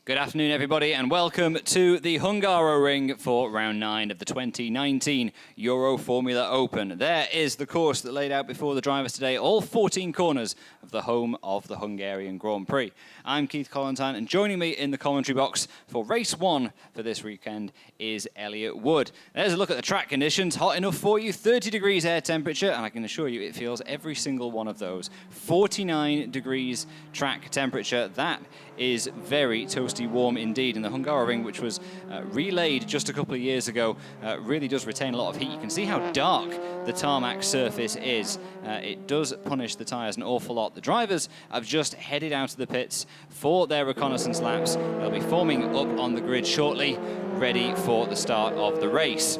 Good afternoon, everybody, and welcome to the Hungaroring for round 9 of the 2019 Euroformula Open. There is the course that laid out before the drivers today, all 14 corners of the home of the Hungarian Grand Prix. I'm Keith Collentine, and joining me in the commentary box for race 1 for this weekend is Elliot Wood. There's a look at the track conditions. Hot enough for you, 30 degrees air temperature, and I can assure you it feels every single one of those. 49 degrees track temperature. That is very toasty warm indeed, and the Hungaroring, which was relayed just a couple of years ago, really does retain a lot of heat. You can see how dark the tarmac surface is. It does punish the tyres an awful lot. The drivers have just headed out of the pits for their reconnaissance laps. They'll be forming up on the grid shortly, ready for the start of the race.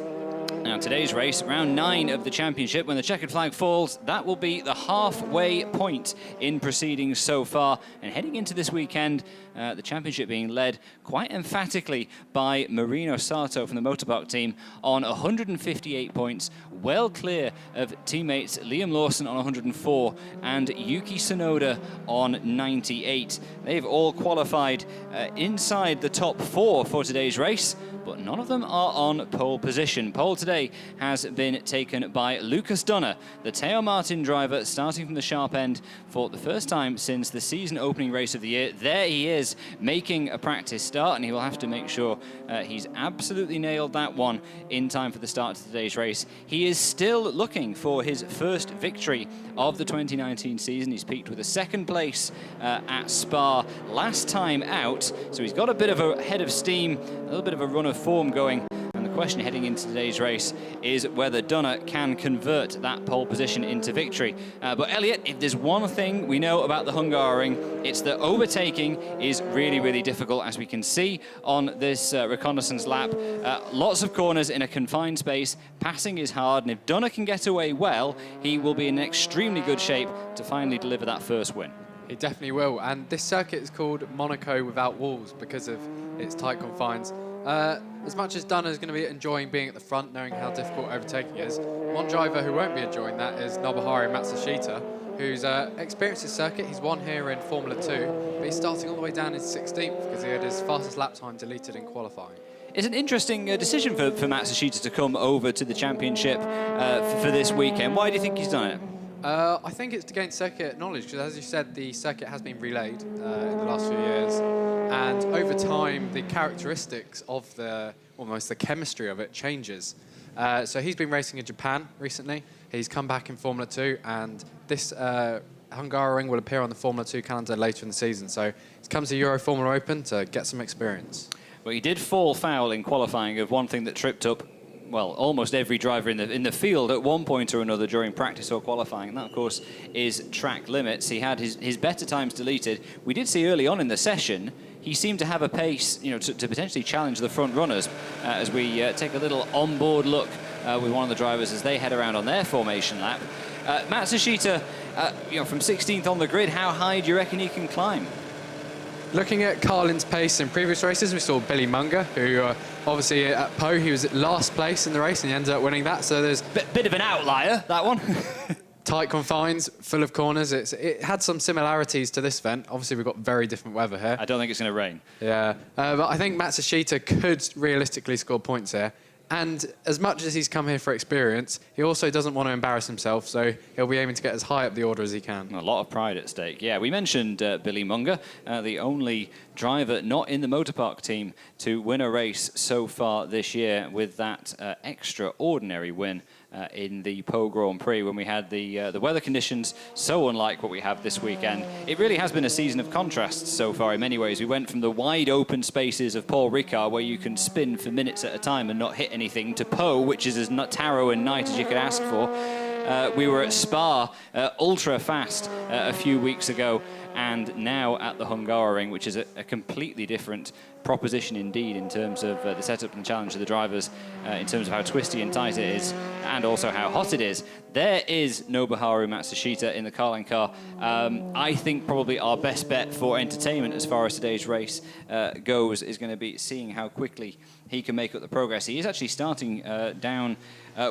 Now, today's race, round 9 of the championship, when the checkered flag falls, that will be the halfway point in proceedings so far. And heading into this weekend, the championship being led quite emphatically by Marino Sato from the Motorpark team on 158 points, well clear of teammates Liam Lawson on 104 and Yuki Tsunoda on 98. They've all qualified inside the top 4 for today's race, but none of them are on pole position. Pole today has been taken by Lucas Dunner, the Teo Martin driver, starting from the sharp end for the first time since the season opening race of the year. There he is, making a practice start, and he will have to make sure he's absolutely nailed that one in time for the start of today's race. He is still looking for his first victory of the 2019 season. He's peaked with a second place at Spa last time out, so he's got a bit of a head of steam, a little bit of a run of form going. And the question heading into today's race is whether Dunner can convert that pole position into victory. But Elliot, if there's one thing we know about the Hungaroring, it's that overtaking is really, really difficult, as we can see on this reconnaissance lap. Lots of corners in a confined space. Passing is hard, and if Dunner can get away well, he will be in extremely good shape to finally deliver that first win. He definitely will, and this circuit is called Monaco without walls because of its tight confines. As much as Dunner is going to be enjoying being at the front, knowing how difficult overtaking is, one driver who won't be enjoying that is Nobuharu Matsushita, who's experienced this circuit. He's won here in Formula 2, but he's starting all the way down in 16th because he had his fastest lap time deleted in qualifying. It's an interesting decision for Matsushita to come over to the championship for this weekend. Why do you think he's done it? I think it's to gain circuit knowledge, because as you said, the circuit has been relayed in the last few years, and over time the characteristics of almost the chemistry of it changes. So he's been racing in Japan recently. He's come back in Formula 2, and this Hungaroring will appear on the Formula 2 calendar later in the season. So he's come to Euroformula Open to get some experience. Well, he did fall foul in qualifying of one thing that tripped up, well, almost every driver in the field at one point or another during practice or qualifying, and that, of course, is track limits. He had his better times deleted. We did see early on in the session he seemed to have a pace, to potentially challenge the front runners. As we take a little onboard look with one of the drivers as they head around on their formation lap. Matsushita, from 16th on the grid, how high do you reckon he can climb? Looking at Carlin's pace in previous races, we saw Billy Munger, who obviously at Po, he was at last place in the race and he ended up winning that. So there's bit of an outlier, that one. Tight confines, full of corners. It had some similarities to this event. Obviously, we've got very different weather here. I don't think it's going to rain. Yeah, but I think Matsushita could realistically score points here. And as much as he's come here for experience, he also doesn't want to embarrass himself, so he'll be aiming to get as high up the order as he can. A lot of pride at stake. Yeah, we mentioned Billy Munger, the only driver not in the Motorpark team to win a race so far this year, with that extraordinary win in the Po Grand Prix when we had the weather conditions so unlike what we have this weekend. It really has been a season of contrasts so far in many ways. We went from the wide open spaces of Paul Ricard, where you can spin for minutes at a time and not hit anything, to Po, which is as narrow and night as you could ask for. We were at Spa, ultra fast a few weeks ago, and now at the Hungaroring, which is a completely different proposition indeed in terms of the setup and challenge of the drivers, in terms of how twisty and tight it is, and also how hot it is. There is Nobuharu Matsushita in the Carlin car. I think probably our best bet for entertainment as far as today's race goes is going to be seeing how quickly he can make up the progress. He is actually starting down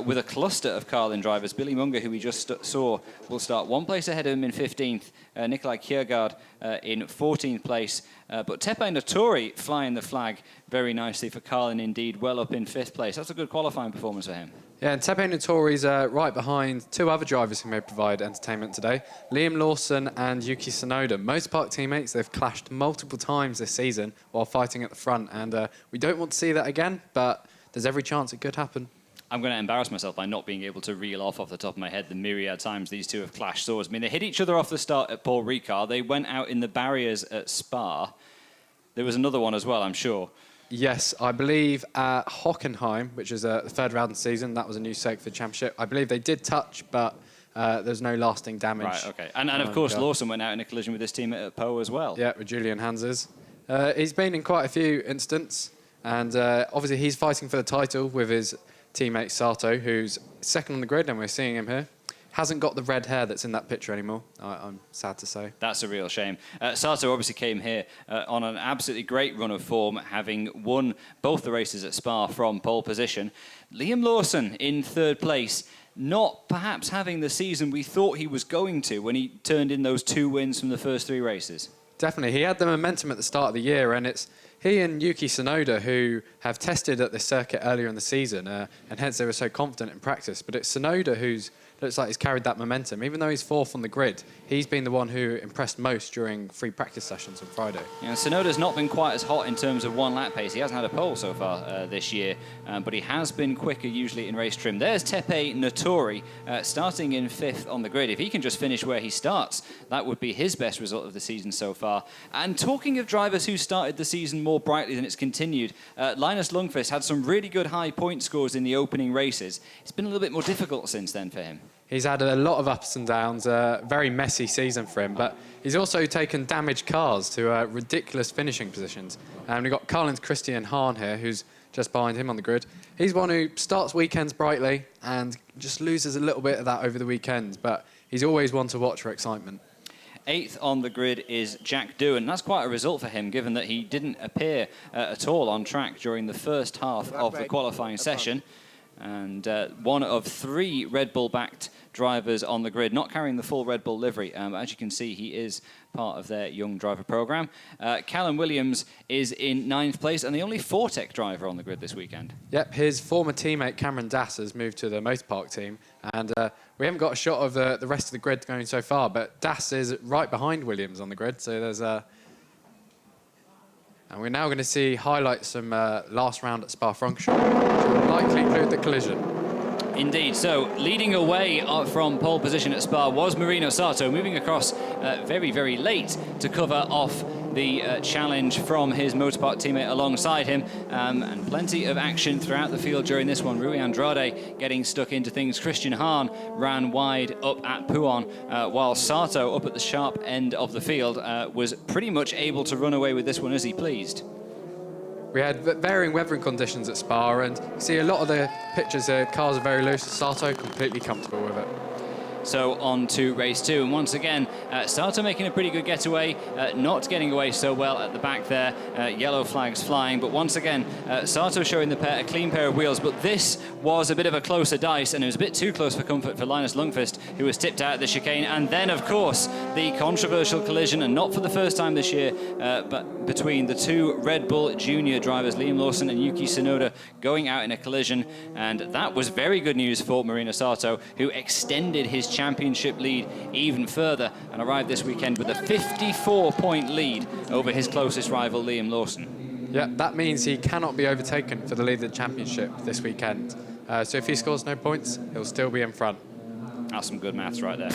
with a cluster of Carlin drivers. Billy Munger, who we just saw, will start one place ahead of him in 15th. Nikolai Kiergaard in 14th place. But Tepe Notori flying the flag very nicely for Carlin indeed, well up in 5th place. That's a good qualifying performance for him. Yeah, and Tepe Notori's right behind 2 other drivers who may provide entertainment today, Liam Lawson and Yuki Tsunoda. Motorpark teammates, they've clashed multiple times this season while fighting at the front, and we don't want to see that again, but there's every chance it could happen. I'm going to embarrass myself by not being able to reel off the top of my head the myriad times these two have clashed swords. I mean, they hit each other off the start at Paul Ricard. They went out in the barriers at Spa. There was another one as well, I'm sure. Yes, I believe at Hockenheim, which is the 3rd round of the season, that was a new circuit for the championship. I believe they did touch, but there's no lasting damage. Right, okay. And of course, Lawson went out in a collision with his teammate at Poe as well. Yeah, with Julian Hanses. He's been in quite a few incidents, and obviously he's fighting for the title with his teammate Sato, who's 2nd on the grid, and we're seeing him here. Hasn't got the red hair that's in that picture anymore, I'm sad to say. That's a real shame. Sato obviously came here on an absolutely great run of form, having won both the races at Spa from pole position. Liam Lawson in 3rd place, not perhaps having the season we thought he was going to when he turned in those 2 wins from the first 3 races. Definitely. He had the momentum at the start of the year, and it's he and Yuki Tsunoda who have tested at this circuit earlier in the season, and hence they were so confident in practice. But it's Tsunoda who's looks like he's carried that momentum. Even though he's 4th on the grid, he's been the one who impressed most during free practice sessions on Friday. Yeah, Tsunoda's not been quite as hot in terms of 1 lap pace. He hasn't had a pole so far this year, but he has been quicker usually in race trim. There's Tepe Notori starting in 5th on the grid. If he can just finish where he starts, that would be his best result of the season so far. And talking of drivers who started the season more brightly than it's continued, Linus Lundqvist had some really good high point scores in the opening races. It's been a little bit more difficult since then for him. He's had a lot of ups and downs, a very messy season for him, but he's also taken damaged cars to ridiculous finishing positions. And we've got Carlin's Christian Hahn here, who's just behind him on the grid. He's one who starts weekends brightly and just loses a little bit of that over the weekends, but he's always one to watch for excitement. 8th on the grid is Jack Doohan. That's quite a result for him, given that he didn't appear at all on track during the first half of the qualifying session. And one of 3 Red Bull-backed drivers on the grid, not carrying the full Red Bull livery. As you can see, he is part of their young driver program. Callum Williams is in 9th place, and the only Fortec driver on the grid this weekend. Yep, his former teammate Cameron Dass has moved to the Motorpark team, and we haven't got a shot of the rest of the grid going so far, but Dass is right behind Williams on the grid, so there's a... And we're now going to see highlights from last round at Spa-Francorchamps, which will likely include the collision. Indeed. So leading away from pole position at Spa was Marino Sato, moving across very, very late to cover off the challenge from his Motorpark teammate alongside him. And plenty of action throughout the field during this one. Rui Andrade getting stuck into things. Christian Hahn ran wide up at Pouon, while Sato, up at the sharp end of the field, was pretty much able to run away with this one as he pleased. We had varying weathering conditions at Spa, and you see a lot of the pictures, cars are very loose. Sato completely comfortable with it. So on to race 2, and once again, Sato making a pretty good getaway, not getting away so well at the back there, yellow flags flying, but once again, Sato showing the pair a clean pair of wheels, but this was a bit of a closer dice, and it was a bit too close for comfort for Linus Lundqvist, who was tipped out at the chicane, and then, of course, the controversial collision, and not for the first time this year, but between the 2 Red Bull junior drivers, Liam Lawson and Yuki Tsunoda, going out in a collision, and that was very good news for Marino Sato, who extended his championship lead even further and arrived this weekend with a 54-point lead over his closest rival, Liam Lawson. Yeah, that means he cannot be overtaken for the lead of the championship this weekend. So if he scores no points, he'll still be in front. That's some good maths right there.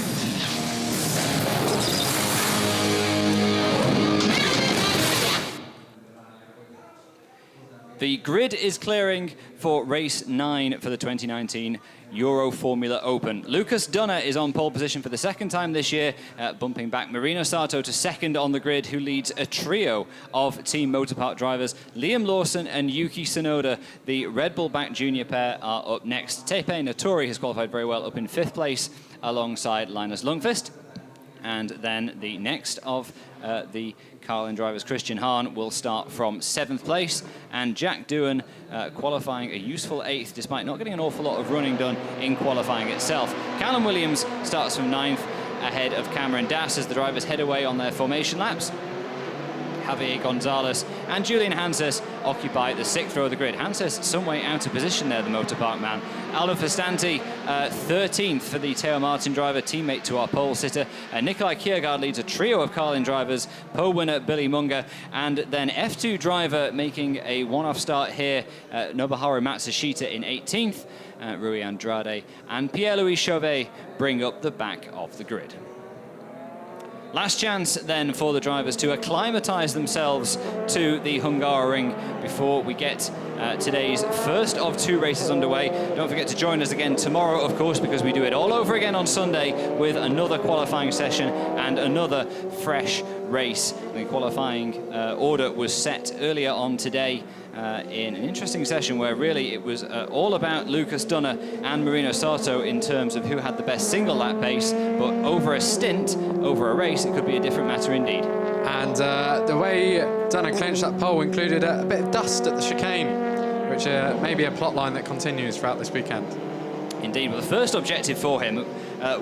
The grid is clearing for race 9 for the 2019 Euroformula Open. Lucas Dunner is on pole position for the 2nd time this year, bumping back Marino Sato to 2nd on the grid, who leads a trio of Team Motorpark drivers. Liam Lawson and Yuki Tsunoda, the Red Bull-backed junior pair, are up next. Tepe Notori has qualified very well, up in 5th place alongside Linus Lundqvist. And then the next of the Carlin drivers, Christian Hahn, will start from 7th place. And Jack Doohan qualifying a useful 8th, despite not getting an awful lot of running done in qualifying itself. Callum Williams starts from 9th, ahead of Cameron Dass as the drivers head away on their formation laps. Javier Gonzalez and Julian Hanses occupy the 6th row of the grid. Hanses some way out of position there, the Motorpark man. Aldo Festanti, 13th for the Teo Martin driver, teammate to our pole sitter. Nikolai Kiergaard leads a trio of Carlin drivers, pole winner Billy Munger, and then F2 driver making a one-off start here, Nobuharu Matsushita in 18th, Rui Andrade and Pierre-Louis Chauvet bring up the back of the grid. Last chance then for the drivers to acclimatise themselves to the Hungaroring before we get today's first of 2 races underway. Don't forget to join us again tomorrow, of course, because we do it all over again on Sunday with another qualifying session and another fresh race. The qualifying order was set earlier on today in an interesting session where really it was all about Lucas Dunne and Marino Sato in terms of who had the best single lap pace, but over a stint, over a race, it could be a different matter indeed. And the way Dunne clinched that pole included a bit of dust at the chicane, which may be a plot line that continues throughout this weekend. Indeed, well, the first objective for him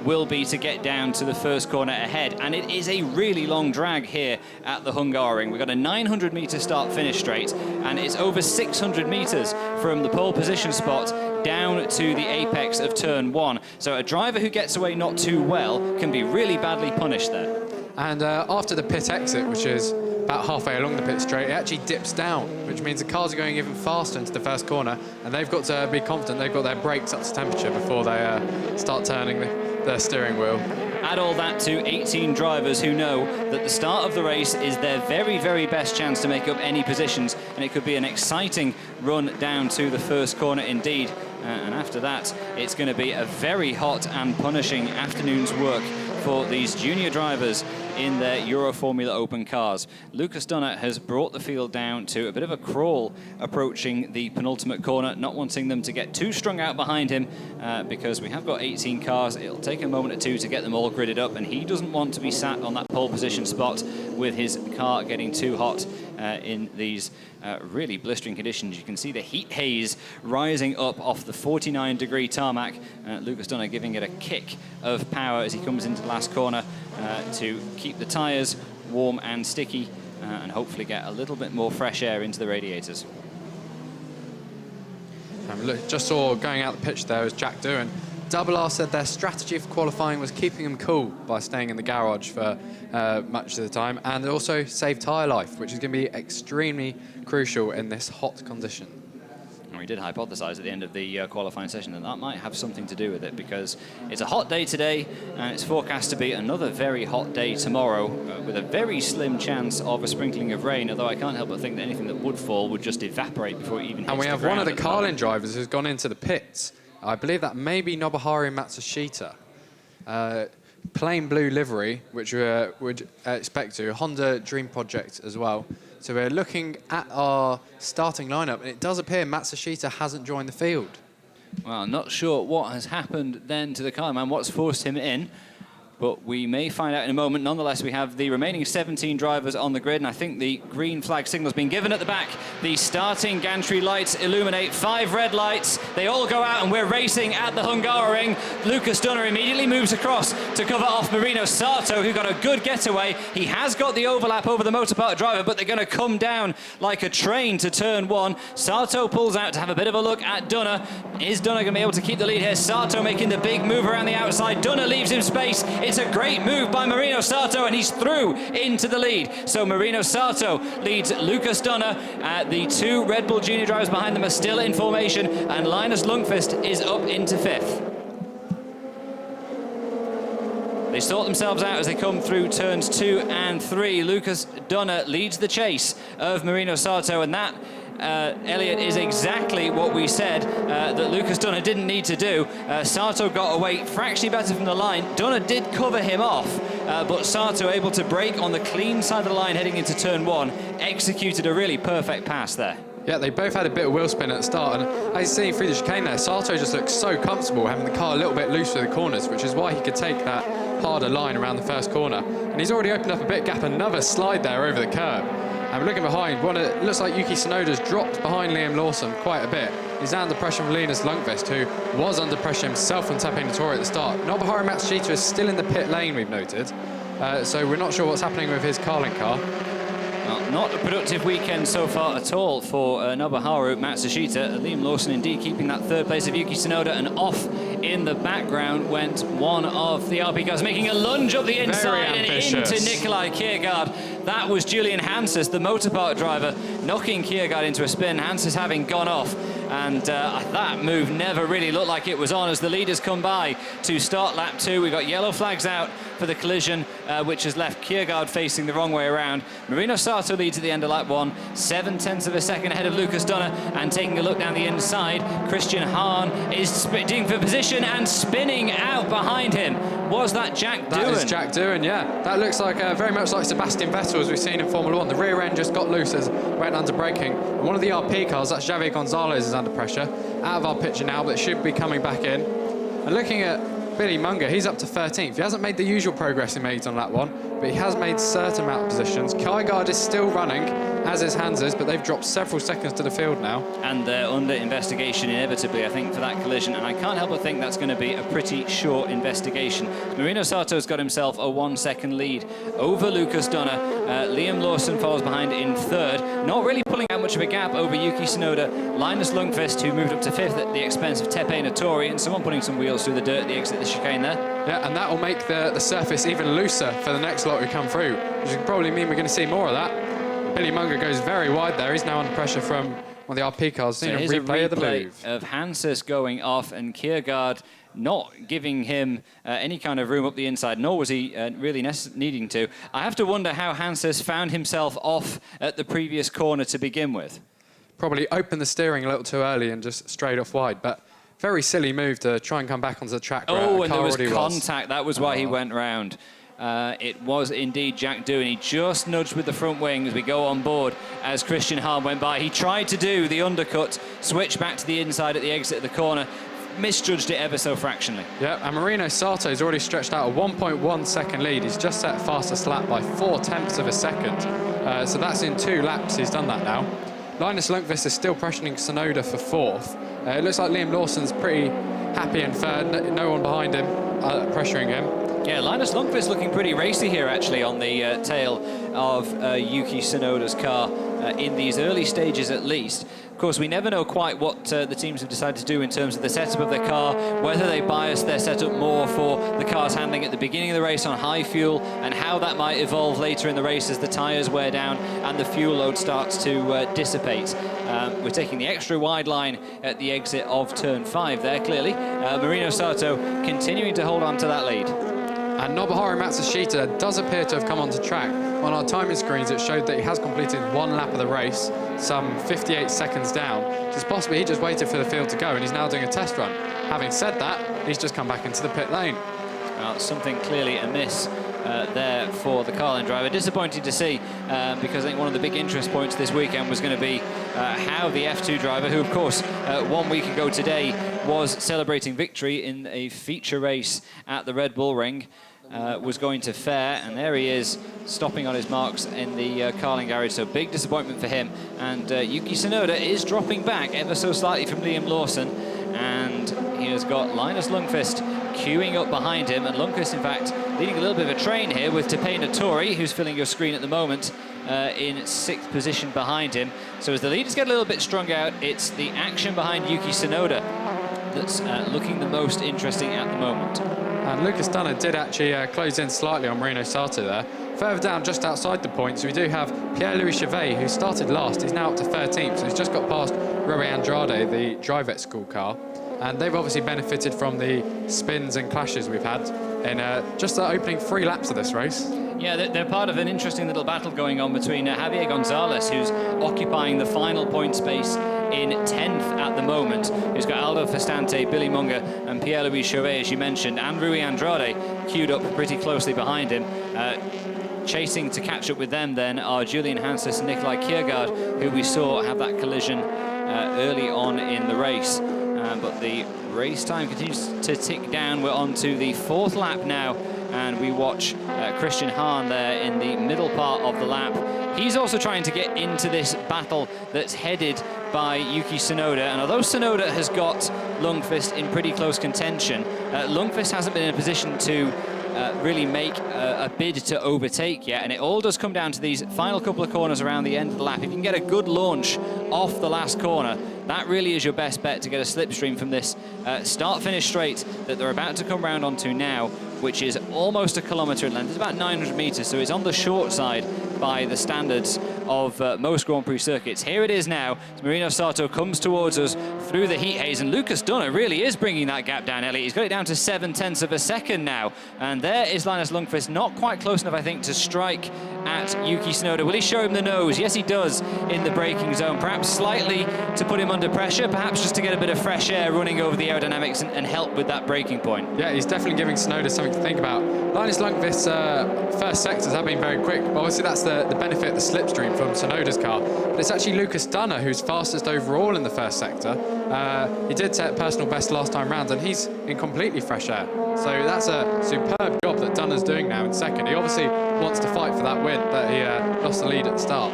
will be to get down to the first corner ahead, and it is a really long drag here at the Hungaroring. We've got a 900-metre start-finish straight, and it's over 600 metres from the pole position spot down to the apex of turn 1. So a driver who gets away not too well can be really badly punished there. And after the pit exit, which is about halfway along the pit straight, it actually dips down, which means the cars are going even faster into the first corner, and they've got to be confident they've got their brakes up to temperature before they start turning the steering wheel. Add all that to 18 drivers who know that the start of the race is their very, very best chance to make up any positions, and it could be an exciting run down to the first corner indeed. And after that, it's going to be a very hot and punishing afternoon's work for these junior drivers in their Euroformula Open cars. Lucas Dunne has brought the field down to a bit of a crawl approaching the penultimate corner, not wanting them to get too strung out behind him because we have got 18 cars. It'll take a moment or two to get them all gridded up, and he doesn't want to be sat on that pole position spot with his car getting too hot in these really blistering conditions. You can see the heat haze rising up off the 49-degree tarmac. Lucas Dunne giving it a kick of power as he comes into the last corner to keep the tyres warm and sticky and hopefully get a little bit more fresh air into the radiators. Look, just saw going out the pitch there was Jack Doohan. Double R said their strategy for qualifying was keeping them cool by staying in the garage for much of the time, and also save tyre life, which is going to be extremely crucial in this hot condition. And we did hypothesize at the end of the qualifying session that might have something to do with it, because it's a hot day today and it's forecast to be another very hot day tomorrow with a very slim chance of a sprinkling of rain, although I can't help but think that anything that would fall would just evaporate before it even hits the ground. And we have one of the Carlin drivers who's gone into the pits. I believe that may be Nobuharu Matsushita. Plain blue livery, which we would expect to. Honda Dream Project as well. So we're looking at our starting lineup, and it does appear Matsushita hasn't joined the field. Well, not sure what has happened then to the car man, what's forced him in, but we may find out in a moment. Nonetheless, we have the remaining 17 drivers on the grid, and I think the green flag signal's been given at the back. The starting gantry lights illuminate 5 red lights. They all go out, and we're racing at the Hungaroring. Lucas Dunne immediately moves across to cover off Marino Sato, who got a good getaway. He has got the overlap over the Motorpark driver, but they're going to come down like a train to turn 1. Sato pulls out to have a bit of a look at Dunne. Is Dunne going to be able to keep the lead here? Sato making the big move around the outside. Dunne leaves him space. It's a great move by Marino Sato, and he's through into the lead. So Marino Sato leads Lucas Dunne. The 2 Red Bull junior drivers behind them are still in formation, and Linus Lundqvist is up into 5th. They sort themselves out as they come through turns 2 and 3. Lucas Dunne leads the chase of Marino Sato, and that Elliot, is exactly what we said that Lucas Dunne didn't need to do. Sato got away fractionally better from the line. Dunne did cover him off, but Sato able to brake on the clean side of the line heading into turn 1, executed a really perfect pass there. Yeah, they both had a bit of wheel spin at the start, and as you see through the chicane there, Sato just looks so comfortable having the car a little bit loose through the corners, which is why he could take that harder line around the first corner. And he's already opened up a bit gap, another slide there over the curb. And looking behind, it looks like Yuki Tsunoda's dropped behind Liam Lawson quite a bit. He's under pressure from Linus Lundqvist, who was under pressure himself on Tepe Notori at the start. Nobuharu Matsushita is still in the pit lane, we've noted. So we're not sure what's happening with his Carlin car. Well, not a productive weekend so far at all for Nobuharu Matsushita. Liam Lawson indeed keeping that third place of Yuki Tsunoda, and off in the background went one of the RP cars, making a lunge up the inside and into Nikolai Kiergaard. That was Julian Hanses, the motorpark driver, knocking Kiergaard into a spin. Hanses having gone off, and that move never really looked like it was on as the leaders come by to start lap 2. We've got yellow flags out for the collision, which has left Kiergaard facing the wrong way around. Marino Sato leads at the end of lap 1, 7/10 of a second ahead of Lucas Dunner, and taking a look down the inside, Christian Hahn is sprinting for position and spinning out behind him. Was that Jack Doohan? That is Jack Doohan, yeah. That looks like very much like Sebastian Vettel as we've seen in Formula 1. The rear end just got loose as went under braking. And one of the RP cars, that's Javier Gonzalez, is under pressure. Out of our picture now, but should be coming back in. And looking at Billy Munger, he's up to 13th. He hasn't made the usual progress he made on lap 1, but he has made certain amount of positions. Kiergaard is still running, as is Hanses, but they've dropped several seconds to the field now. And they're under investigation inevitably, I think, for that collision. And I can't help but think that's going to be a pretty short investigation. Marino Sato's got himself a 1-second lead over Lucas Dunner. Liam Lawson follows behind in third. Not really pulling out much of a gap over Yuki Tsunoda. Linus Lundqvist, who moved up to 5th at the expense of Tepe Notori, and someone putting some wheels through the dirt at the exit of the chicane there. Yeah, and that will make the surface even looser for the next lot who come through, which will probably mean we're going to see more of that. Billy Munger goes very wide there. He's now under pressure from one of the RP cars. So here's a replay of the move of Hanses going off, and Kiergaard not giving him any kind of room up the inside, nor was he really needing to. I have to wonder how Hanses found himself off at the previous corner to begin with. Probably opened the steering a little too early and just straight off wide, but very silly move to try and come back onto the track. Oh, and there was contact. That was why he went round. It was indeed Jack Doohan. He just nudged with the front wing as we go on board as Christian Hahn went by. He tried to do the undercut, switch back to the inside at the exit of the corner, misjudged it ever so fractionally. Yeah, and Marino Sato's already stretched out a 1.1 second lead. He's just set fastest lap by 4/10 of a second. So that's in 2 laps he's done that now. Linus Lundqvist is still pressuring Tsunoda for 4th. It looks like Liam Lawson's pretty happy in 3rd. No one behind him pressuring him. Yeah, Linus Lundqvist looking pretty racy here, actually, on the tail of Yuki Tsunoda's car in these early stages, at least. Of course, we never know quite what the teams have decided to do in terms of the setup of their car, whether they bias their setup more for the car's handling at the beginning of the race on high fuel, and how that might evolve later in the race as the tyres wear down and the fuel load starts to dissipate. We're taking the extra wide line at the exit of turn 5 there, clearly. Marino Sato continuing to hold on to that lead. And Nobuharu Matsushita does appear to have come onto track. On our timing screens, it showed that he has completed 1 lap of the race, some 58 seconds down. So it's possible he just waited for the field to go, and he's now doing a test run. Having said that, he's just come back into the pit lane. Well, something clearly amiss there for the Carlin driver. Disappointing to see, because I think one of the big interest points this weekend was going to be how the F2 driver, who of course 1 week ago today was celebrating victory in a feature race at the Red Bull Ring, was going to fare. And there he is, stopping on his marks in the Carlin garage. So big disappointment for him. And Yuki Tsunoda is dropping back ever so slightly from Liam Lawson. And he has got Linus Lundqvist queuing up behind him, and Lundqvist, in fact, leading a little bit of a train here with Tepe Notori, who's filling your screen at the moment, in 6th position behind him. So as the leaders get a little bit strung out, it's the action behind Yuki Tsunoda that's looking the most interesting at the moment. And Lucas Dunner did actually close in slightly on Marino Sato there. Further down, just outside the points, we do have Pierre-Louis Chevet, who started last. He's now up to 13th, so he's just got past Roe Andrade, the drive-at school car. And they've obviously benefited from the spins and clashes we've had in just the opening 3 laps of this race. Yeah, they're part of an interesting little battle going on between Javier Gonzalez, who's occupying the final point space in 10th at the who's got Aldo Festante, Billy Munger, and Pierre-Louis Chevet, as you mentioned, and Rui Andrade queued up pretty closely behind him. Chasing to catch up with them then are Julian Hanses and Nikolai Kiergaard, who we saw have that collision early on in the race. But the race time continues to tick down. We're on to the 4th lap now, and we watch Christian Hahn there in the middle part of the lap. He's also trying to get into this battle that's headed by Yuki Tsunoda, and although Tsunoda has got Lundqvist in pretty close contention, Lundqvist hasn't been in a position to really make a bid to overtake yet, and it all does come down to these final couple of corners around the end of the lap. If you can get a good launch off the last corner, that really is your best bet to get a slipstream from this start-finish straight that they're about to come round onto now, which is almost a kilometre in length. It's about 900 metres, so it's on the short side by the standards of most Grand Prix circuits. Here it is now. Marino Sato comes towards us through the heat haze, and Lucas Dunne really is bringing that gap down, Elliot. He's got it down to 0.7 of a second now, and there is Linus Lundqvist, not quite close enough, I think, to strike at Yuki Tsunoda. Will he show him the nose? Yes, he does in the braking zone, perhaps slightly to put him under pressure, perhaps just to get a bit of fresh air running over the aerodynamics and help with that braking point. Yeah, he's definitely giving Tsunoda something to think about. Linus Lundqvist's first sectors have been very quick, but obviously that's the benefit of the slipstream from Tsunoda's car. But it's actually Lucas Dunne who's fastest overall in the first sector. He did set personal best last time round, and he's in completely fresh air. So that's a superb job that Dunne's doing now in second. He obviously wants to fight for that win, but he lost the lead at the start.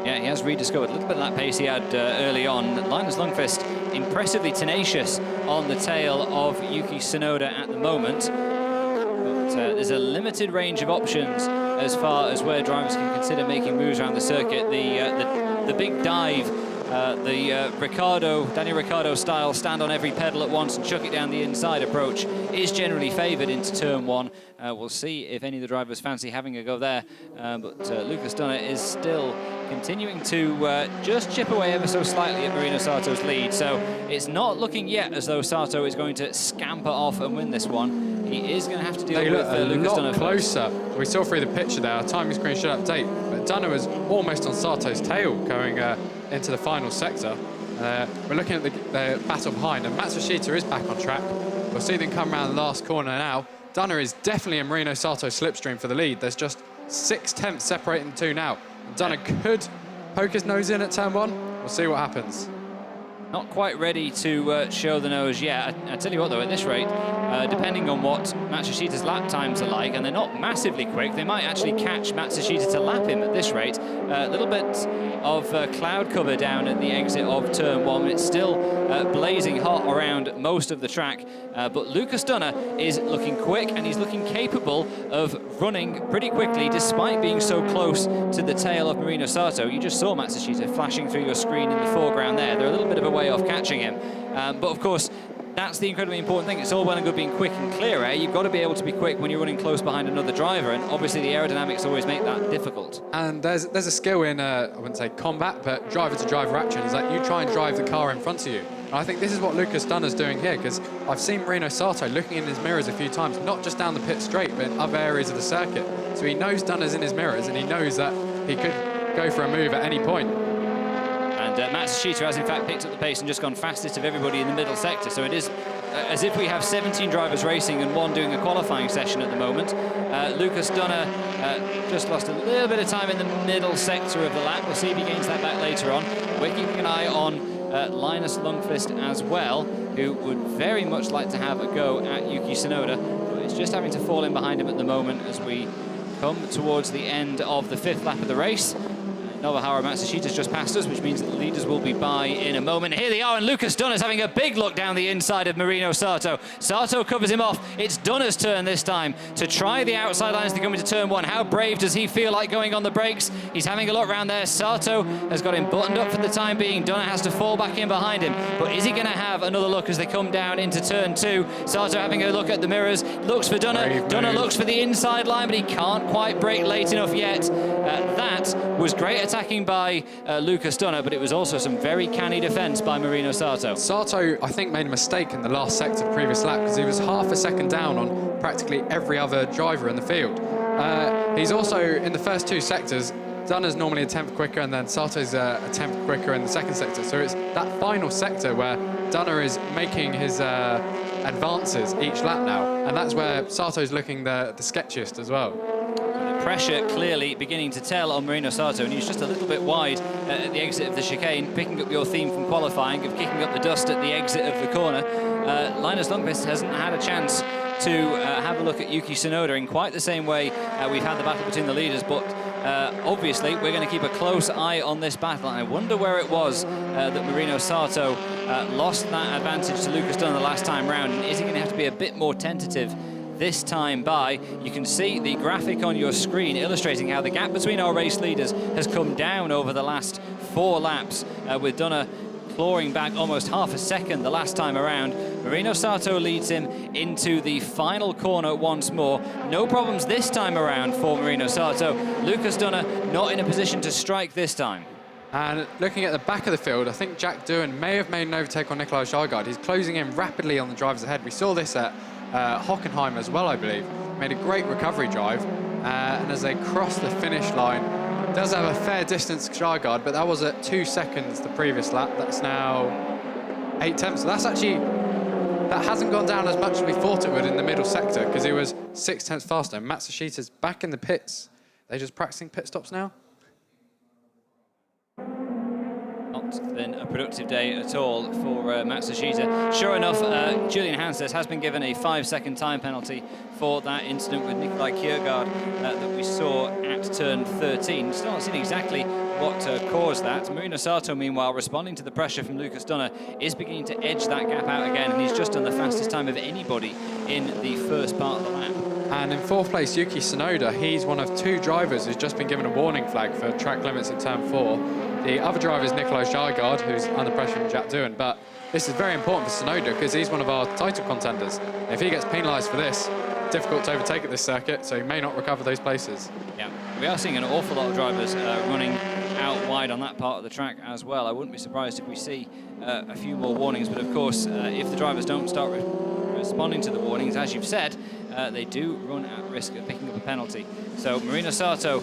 Yeah, he has rediscovered a little bit of that pace he had early on. Linus Lundqvist impressively tenacious on the tail of Yuki Tsunoda at the moment. But there's a limited range of options as far as where drivers can consider making moves around the circuit. The big dive, Daniel Ricciardo style, stand on every pedal at once and chuck it down the inside approach is generally favoured into turn one. We'll see if any of the drivers fancy having a go there, but Lucas Dunne is still continuing to just chip away ever so slightly at Marino Sato's lead, so it's not looking yet as though Sato is going to scamper off and win this one. He is going to have to deal with Lucas Dunne. Closer. We saw through the picture there, our timing screen should update, but Dunne was almost on Sato's tail going into the final sector. We're looking at the battle behind, and Matsushita is back on track. We'll see them come around the last corner now. Dunne is definitely in Marino Sato's slipstream for the lead. There's just 0.6 separating the two now. Dunne could poke his nose in at turn one. We'll see what happens. Not quite ready to show the nose yet. I tell you what, though, at this rate, depending on what Matsushita's lap times are like, and they're not massively quick, they might actually catch Matsushita to lap him at this rate. A little bit of cloud cover down at the exit of turn one. It's still blazing hot around most of the track, but Lucas Dunne is looking quick, and he's looking capable of running pretty quickly despite being so close to the tail of Marino Sato. You just saw Matsushita flashing through your screen in the foreground there. They're a little bit of a way off catching him, but of course that's the incredibly important thing. It's all well and good being quick and clear air. You've got to be able to be quick when you're running close behind another driver, and obviously the aerodynamics always make that difficult. And there's a skill in, I wouldn't say combat, but driver-to-driver action, is that you try and drive the car in front of you. And I think this is what Lucas Dunne is doing here, because I've seen Marino Sato looking in his mirrors a few times, not just down the pit straight, but in other areas of the circuit. So he knows Dunne's in his mirrors, and he knows that he could go for a move at any point. And Matsushita has in fact picked up the pace and just gone fastest of everybody in the middle sector. So it is as if we have 17 drivers racing and one doing a qualifying session at the moment. Lucas Dunne just lost a little bit of time in the middle sector of the lap. We'll see if he gains that back later on. We're keeping an eye on Linus Lundqvist as well, who would very much like to have a go at Yuki Tsunoda, but it's just having to fall in behind him at the moment as we come towards the end of the fifth lap of the race. Nobuharu Matsushita's just passed us, which means that the leaders will be by in a moment. Here they are, and Lucas Dunne is having a big look down the inside of Marino Sato. Sato covers him off. It's Dunne's turn this time to try the outside lines to come into turn one. How brave does he feel like going on the brakes? He's having a look round there. Sato has got him buttoned up for the time being. Dunne has to fall back in behind him. But is he going to have another look as they come down into turn two? Sato having a look at the mirrors, looks for Dunne. Dunne looks for the inside line, but he can't quite brake late enough yet. That was great attacking by Lucas Dunne, but it was also some very canny defence by Marino Sato. Sato, I think, made a mistake in the last sector of the previous lap because he was half a second down on practically every other driver in the field. He's also, in the first two sectors, Dunne's normally a tenth quicker, and then Sato's a tenth quicker in the second sector. So it's that final sector where Dunne is making his advances each lap now, and that's where Sato's looking the sketchiest as well. Pressure clearly beginning to tell on Marino Sato, and he's just a little bit wide at the exit of the chicane, picking up your theme from qualifying of kicking up the dust at the exit of the corner. Linus Lundqvist hasn't had a chance to have a look at Yuki Tsunoda in quite the same way we've had the battle between the leaders, but obviously we're going to keep a close eye on this battle, and I wonder where it was that Marino Sato lost that advantage to Lucas Dunne the last time round, and is he going to have to be a bit more tentative this time by. You can see the graphic on your screen illustrating how the gap between our race leaders has come down over the last 4 laps, with Dunne clawing back almost half a second the last time around. Marino Sato leads him into the final corner once more. No problems this time around for Marino Sato. Lucas Dunne not in a position to strike this time. And looking at the back of the field, I think Jack Doohan may have made an overtake on Nikolai Sjargaard. He's closing in rapidly on the drivers ahead. We saw this at Hockenheim as well, I believe. Made a great recovery drive. And as they cross the finish line, does have a fair distance to Sjargaard, but that was at 2 seconds the previous lap. That's now 8 tenths. So that's actually, that hasn't gone down as much as we thought it would in the middle sector, because he was 6 tenths faster. Matsushita's back in the pits. They're just practicing pit stops now. Not been a productive day at all for Matsushita. Sure enough, Julian Hanses has been given a 5-second time penalty for that incident with Nikolai Kjærgaard that we saw at turn 13. Still not seen exactly what caused that. Marino Sato, meanwhile, responding to the pressure from Lucas Dunne, is beginning to edge that gap out again, and he's just done the fastest time of anybody in the first part of the lap. And in 4th place, Yuki Tsunoda, he's one of 2 drivers who's just been given a warning flag for track limits at turn 4. The other driver is Nikolai Sjargaard, who's under pressure from Jack Doohan, but this is very important for Tsunoda because he's one of our title contenders. If he gets penalised for this, difficult to overtake at this circuit, so he may not recover those places. Yeah, we are seeing an awful lot of drivers running out wide on that part of the track as well. I wouldn't be surprised if we see a few more warnings, but of course, if the drivers don't start responding to the warnings, as you've said, they do run at risk of picking up a penalty. So Marino Sato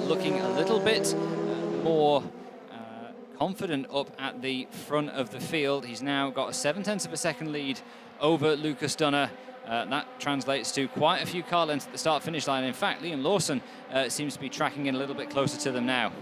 looking a little bit more confident up at the front of the field. He's now got a 7 tenths of a second lead over Lucas Dunne. That translates to quite a few car lengths at the start-finish line. In fact, Liam Lawson seems to be tracking in a little bit closer to them now.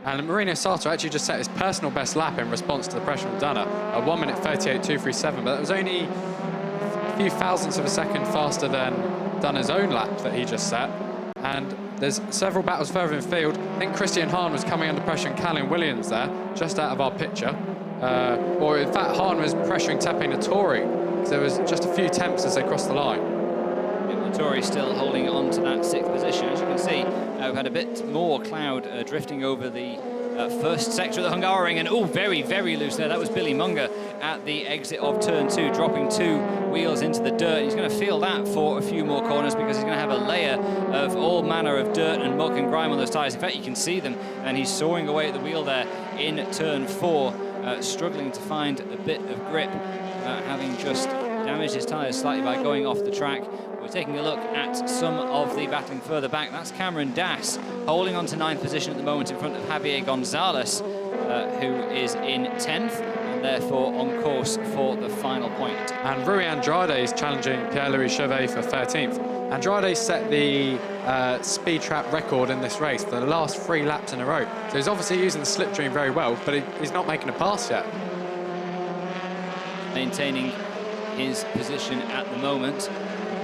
And Marino Sato actually just set his personal best lap in response to the pressure from Dunne, 1 minute 38.237, but that was only a few thousandths of a second faster than Dunne's own lap that he just set. And there's several battles further in field. I think Christian Hahn was coming under pressure and Callum Williams there, just out of our picture. Or in fact, Hahn was pressuring Tepe Nattori, so there was just a few temps as they crossed the line. Nattori still holding on to that 6th position. As you can see, we've had a bit more cloud drifting over the first sector of the Hungaroring, and very, very loose there. That was Billy Munger at the exit of turn 2, dropping 2 wheels into the dirt. He's going to feel that for a few more corners because he's going to have a layer of all manner of dirt and muck and grime on those tyres. In fact, you can see them, and he's soaring away at the wheel there in turn 4, struggling to find a bit of grip, having just damaged his tyres slightly by going off the track. We're taking a look at some of the battling further back. That's Cameron Dass holding on to 9th position at the moment in front of Javier Gonzalez, who is in 10th and therefore on course for the final point. And Rui Andrade is challenging Pierre-Louis Chauvet for 13th. Andrade set the speed trap record in this race for the last 3 laps in a row. So he's obviously using the slipstream very well, but he's not making a pass yet. Maintaining his position at the moment.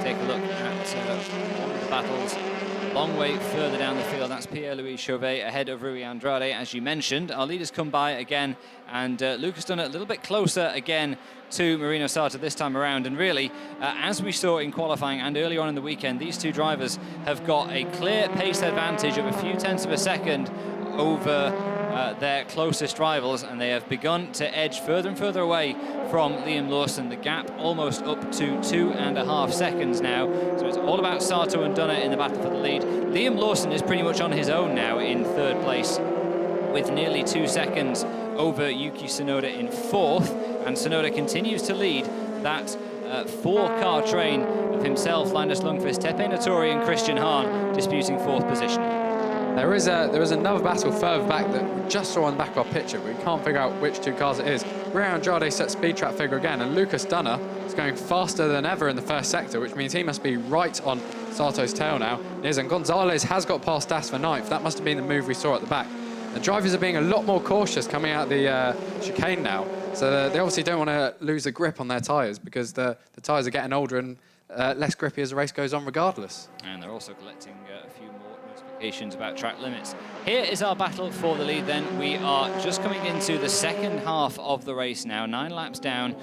Take a look at one of the battles a long way further down the field. That's Pierre-Louis Chauvet ahead of Rui Andrade, as you mentioned. Our leaders come by again, and Lucas Dunne a little bit closer again to Marino Sato this time around. And really, as we saw in qualifying and early on in the weekend, these 2 drivers have got a clear pace advantage of a few tenths of a second over their closest rivals, and they have begun to edge further and further away from Liam Lawson. The gap almost up to 2.5 seconds now. So it's all about Sato and Dunne in the battle for the lead. Liam Lawson is pretty much on his own now in 3rd place with nearly 2 seconds over Yuki Tsunoda in 4th, and Tsunoda continues to lead that 4-car train of himself, Linus Lundqvist, Tepe Nattori and Christian Hahn disputing 4th position. There is another battle further back that we just saw on the back of our picture, but we can't figure out which 2 cars it is. Rui Andrade set speed trap figure again, and Lucas Dunne is going faster than ever in the first sector, which means he must be right on Sato's tail now. And Gonzalez has got past Das for 9th. That must have been the move we saw at the back. The drivers are being a lot more cautious coming out the chicane now, so they obviously don't want to lose a grip on their tyres because the tyres are getting older and less grippy as the race goes on regardless. And they're also collecting a few more notifications specifications about track limits. Here is our battle for the lead then. We are just coming into the second half of the race now, 9 laps down.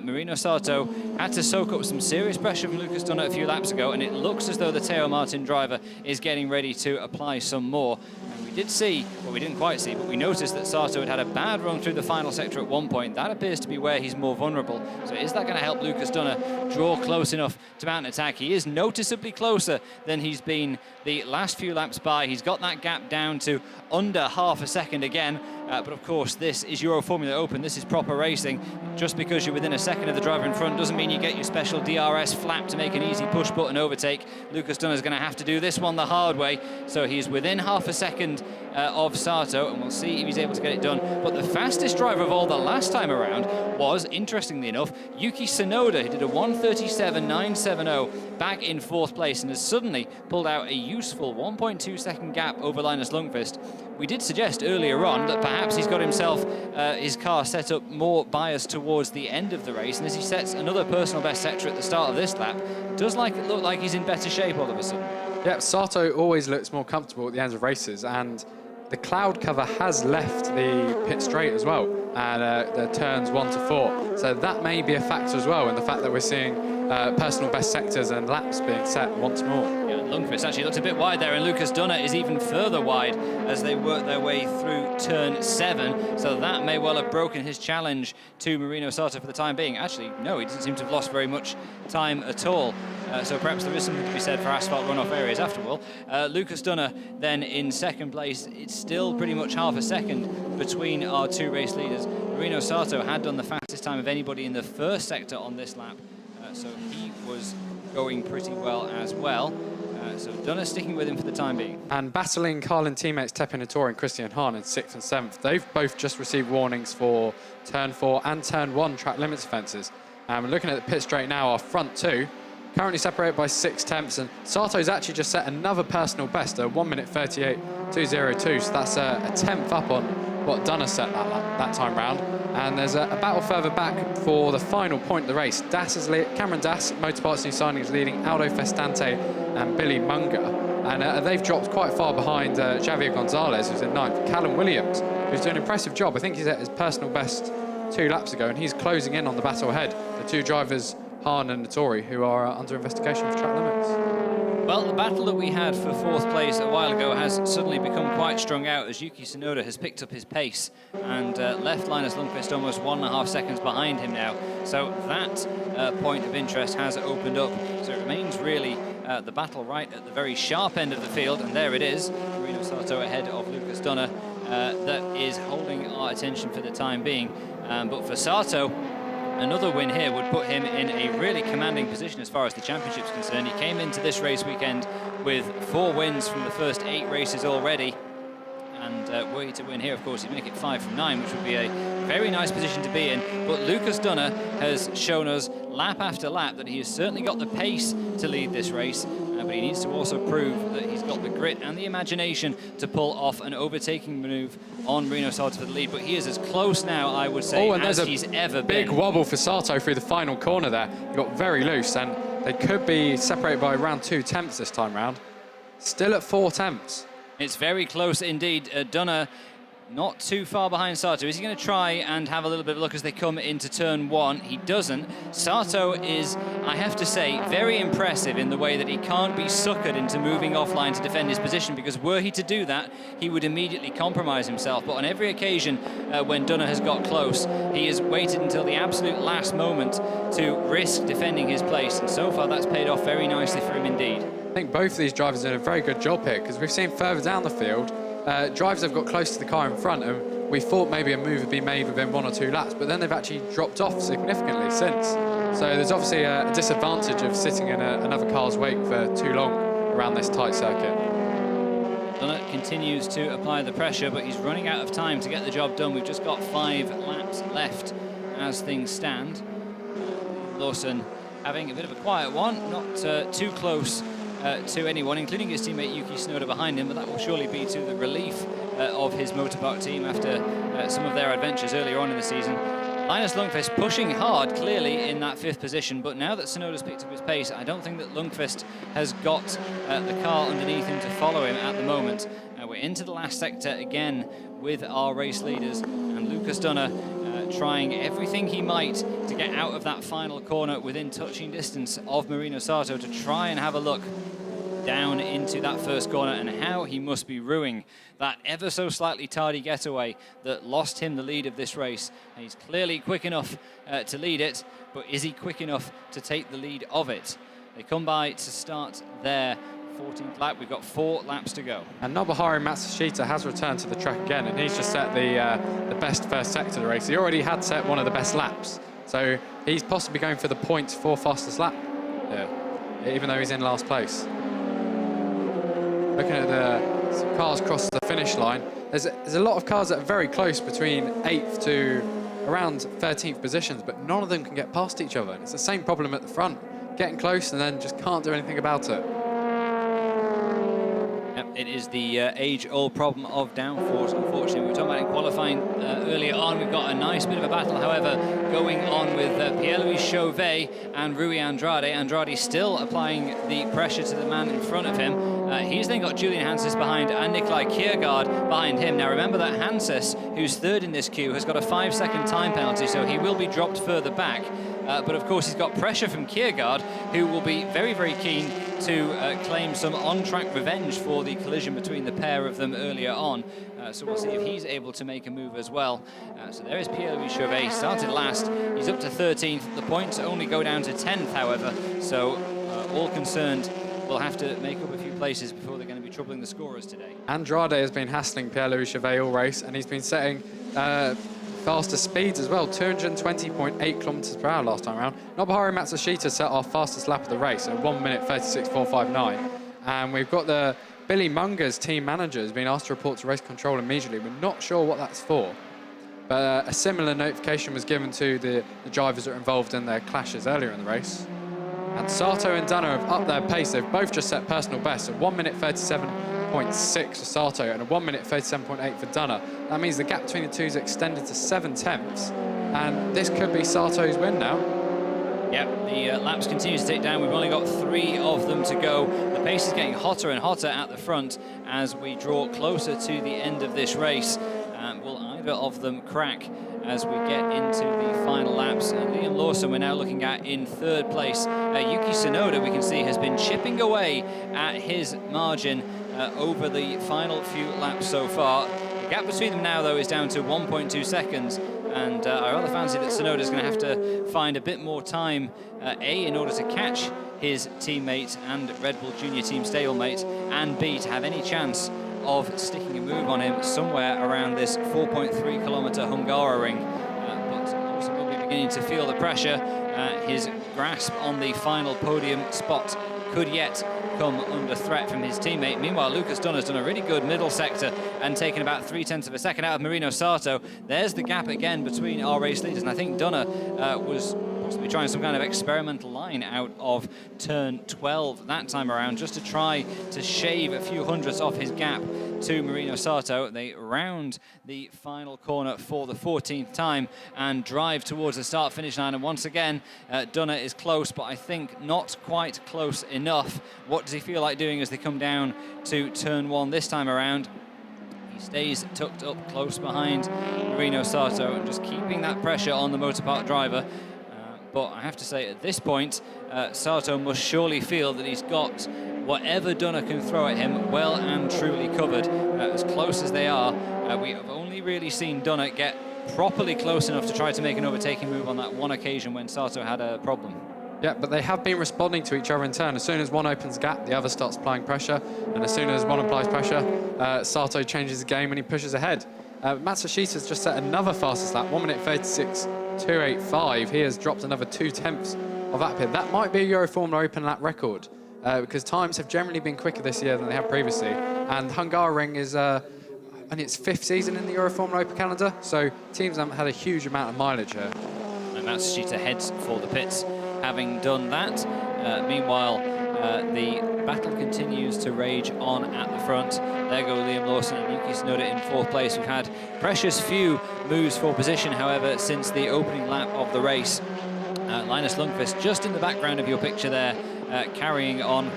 Marino Sato had to soak up some serious pressure from Lucas Dunne a few laps ago, and it looks as though the Teo Martin driver is getting ready to apply some more. And we did see, well, we didn't quite see, but we noticed that Sato had a bad run through the final sector at one point. That appears to be where he's more vulnerable. So is that going to help Lucas Dunne draw close enough to mount an attack? He is noticeably closer than he's been the last few laps by. He's got that gap down to under half a second again. But of course, this is Euroformula Open. This is proper racing. Just because you're within a second of the driver in front doesn't mean you get your special DRS flap to make an easy push button overtake. Lucas Dunne is going to have to do this one the hard way. So he's within half a second of Sato, and we'll see if he's able to get it done. But the fastest driver of all the last time around was, interestingly enough, Yuki Tsunoda. He did a 1:37.970 back in 4th place and has suddenly pulled out a useful 1.2 second gap over Linus Lundqvist. We did suggest earlier on that perhaps he's got himself his car set up more biased towards the end of the race, and as he sets another personal best sector at the start of this lap, it does look like he's in better shape all of a sudden. Yeah, Sato always looks more comfortable at the ends of races, and the cloud cover has left the pit straight as well, and the turns 1 to 4. So that may be a factor as well in the fact that we're seeing personal best sectors and laps being set once more. Yeah, Lundqvist actually looked a bit wide there, and Lucas Dunne is even further wide as they work their way through turn 7. So that may well have broken his challenge to Marino Sato for the time being. Actually, no, he doesn't seem to have lost very much time at all. So perhaps there is something to be said for asphalt runoff areas after all. Lucas Dunne then in 2nd place. It's still pretty much half a second between our 2 race leaders. Marino Sato had done the fastest time of anybody in the 1st sector on this lap. So he was going pretty well as well. So Dunne sticking with him for the time being. And battling Carlin teammates Tepin Hattori and Christian Hahn in 6th and 7th. They've both just received warnings for turn 4 and turn 1 track limits offences. And looking at the pit straight now, our front 2 currently separated by 6 tenths, and Sato's actually just set another personal best, a 1:38.202. So that's a 10th up on what Dunne set that time round. And there's a battle further back for the final point of the race. Cameron Das, Motorparts New Signing, is leading Aldo Festante and Billy Munger. And they've dropped quite far behind Javier Gonzalez, who's in 9th. Callum Williams, who's doing an impressive job. I think he's at his personal best 2 laps ago, and he's closing in on the battle ahead. The 2 drivers, Hahn and Hattori, who are under investigation for track limits. Well, the battle that we had for 4th place a while ago has suddenly become quite strung out as Yuki Tsunoda has picked up his pace and left Linus Lundqvist almost 1.5 seconds behind him now. So that point of interest has opened up. So it remains really the battle right at the very sharp end of the field, and there it is. Marino Sato ahead of Lucas Dunne. That is holding our attention for the time being. But for Sato, another win here would put him in a really commanding position as far as the championship's concerned. He came into this race weekend with 4 wins from the first 8 races already. And were he to win here, of course, he'd make it 5 from 9, which would be a very nice position to be in. But Lucas Dunne has shown us lap after lap that he has certainly got the pace to lead this race, but he needs to also prove that he's got the grit and the imagination to pull off an overtaking move on Marino Sato for the lead. But he is as close now, I would say, as he's ever been. Big wobble for Sato through the final corner there. He got very loose, and they could be separated by around 2 tenths this time round. Still at 4 tenths. It's very close indeed. Dunne not too far behind Sato. Is he going to try and have a little bit of luck as they come into turn 1? He doesn't. Sato is, I have to say, very impressive in the way that he can't be suckered into moving offline to defend his position, because were he to do that, he would immediately compromise himself. But on every occasion when Dunne has got close, he has waited until the absolute last moment to risk defending his place. And so far, that's paid off very nicely for him indeed. I think both of these drivers are doing a very good job here, because we've seen further down the field, drivers have got close to the car in front, and we thought maybe a move would be made within 1 or 2 laps, but then they've actually dropped off significantly since. So there's obviously a disadvantage of sitting in another car's wake for too long around this tight circuit. Dunne continues to apply the pressure, but he's running out of time to get the job done. We've just got 5 laps left as things stand. Lawson having a bit of a quiet one, not too close to anyone, including his teammate Yuki Tsunoda behind him, but that will surely be to the relief of his motorpark team after some of their adventures earlier on in the season. Linus Lundqvist pushing hard, clearly, in that 5th position, but now that Tsunoda's picked up his pace, I don't think that Lundqvist has got the car underneath him to follow him at the moment. We're into the last sector again with our race leaders, and Lucas Dunne trying everything he might to get out of that final corner within touching distance of Marino Sato to try and have a look down into that first corner, and how he must be ruining that ever so slightly tardy getaway that lost him the lead of this race. And he's clearly quick enough to lead it, but is he quick enough to take the lead of it? They come by to start their 14th lap. We've got 4 laps to go. And Nobuharu Matsushita has returned to the track again, and he's just set the best first sector of the race. He already had set one of the best laps, so he's possibly going for the points for fastest lap, even though he's in last place. Looking at the cars across the finish line, there's a lot of cars that are very close between 8th to around 13th positions, but none of them can get past each other. It's the same problem at the front, getting close and then just can't do anything about it. Yep, it is the age-old problem of downforce, unfortunately. We were talking about in qualifying earlier on. We've got a nice bit of a battle, however, going on with Pierre-Louis Chauvet and Rui Andrade. Andrade still applying the pressure to the man in front of him. He's then got Julian Hanses behind and Nikolai Kiergaard behind him. Now remember that Hanses, who's 3rd in this queue, has got a 5-second time penalty, so he will be dropped further back. But of course he's got pressure from Kiergaard, who will be very, very keen to claim some on-track revenge for the collision between the pair of them earlier on. So we'll see if he's able to make a move as well. So there is Pierre-Louis Chauvet. He started last. He's up to 13th. The points only go down to 10th, however. So all concerned will have to make up a few places before they're going to be troubling the scorers today. Andrade has been hassling Pierre-Louis Chauvet all race, and he's been setting faster speeds as well, 220.8 kilometers per hour last time around. Nobuharu Matsushita set our fastest lap of the race at 1 minute 36.459. And we've got the Billy Munger's team manager has been asked to report to race control immediately. We're not sure what that's for, but a similar notification was given to the drivers that were involved in their clashes earlier in the race. And Sato and Dunne have upped their pace. They've both just set personal bests at 1 minute 37.6 for Sato and a 1 minute 37.8 for Dunne. That means the gap between the two is extended to 7 tenths. And this could be Sato's win now. Yep, the laps continue to tick down. We've only got 3 of them to go. The pace is getting hotter and hotter at the front as we draw closer to the end of this race. Will either of them crack as we get into the final laps? Liam Lawson we're now looking at in 3rd place. Yuki Tsunoda, we can see, has been chipping away at his margin over the final few laps so far. The gap between them now, though, is down to 1.2 seconds. And I rather fancy that Tsunoda is going to have to find a bit more time, A, in order to catch his teammate and Red Bull Junior Team stablemate, and B, to have any chance of sticking a move on him somewhere around this 4.3 kilometer Hungaroring. But also will be beginning to feel the pressure. His grasp on the final podium spot could yet come under threat from his teammate. Meanwhile, Lucas Dunne has done a really good middle sector and taken about 0.3 of a second out of Marino Sato. There's the gap again between our race leaders, and I think Dunne was possibly trying some kind of experimental line out of turn 12 that time around, just to try to shave a few hundredths off his gap to Marino Sato. They round the final corner for the 14th time and drive towards the start-finish line. And once again, Dunne is close, but I think not quite close enough. What does he feel like doing as they come down to turn 1 this time around? He stays tucked up close behind Marino Sato and just keeping that pressure on the Motorpark driver. But I have to say, at this point, Sato must surely feel that he's got whatever Dunne can throw at him well and truly covered. As close as they are, we have only really seen Dunne get properly close enough to try to make an overtaking move on that one occasion when Sato had a problem. Yeah, but they have been responding to each other in turn. As soon as one opens a gap, the other starts applying pressure. And as soon as one applies pressure, Sato changes the game and he pushes ahead. Matsushita's just set another fastest lap, 1 minute 36.285. He has dropped another 0.2 of that pit. That might be a Euroformula Open lap record, because times have generally been quicker this year than they have previously. And Hungaroring is only its 5th season in the Euroformula Open calendar, so teams haven't had a huge amount of mileage here. And Matsushita heads for the pits, having done that. Meanwhile, the battle continues to rage on at the front. There go Liam Lawson and Yuki Tsunoda in 4th place. We've had precious few moves for position, however, since the opening lap of the race. Linus Lundqvist just in the background of your picture there, carrying on,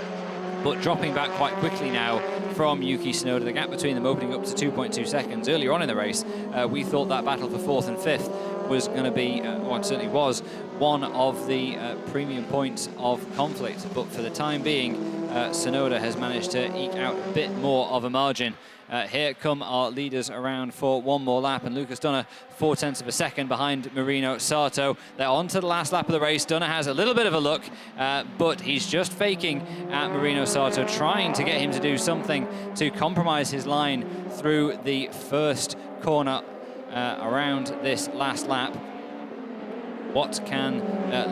but dropping back quite quickly now from Yuki Tsunoda. The gap between them opening up to 2.2 seconds. Earlier on in the race, we thought that battle for 4th and 5th was going to be, well, it certainly was, one of the premium points of conflict. But for the time being, Tsunoda has managed to eke out a bit more of a margin. Here come our leaders around for one more lap, and Lucas Dunne 0.4 of a second behind Marino Sato. They're on to the last lap of the race. Dunne has a little bit of a look, but he's just faking at Marino Sato, trying to get him to do something to compromise his line through the first corner around this last lap. What can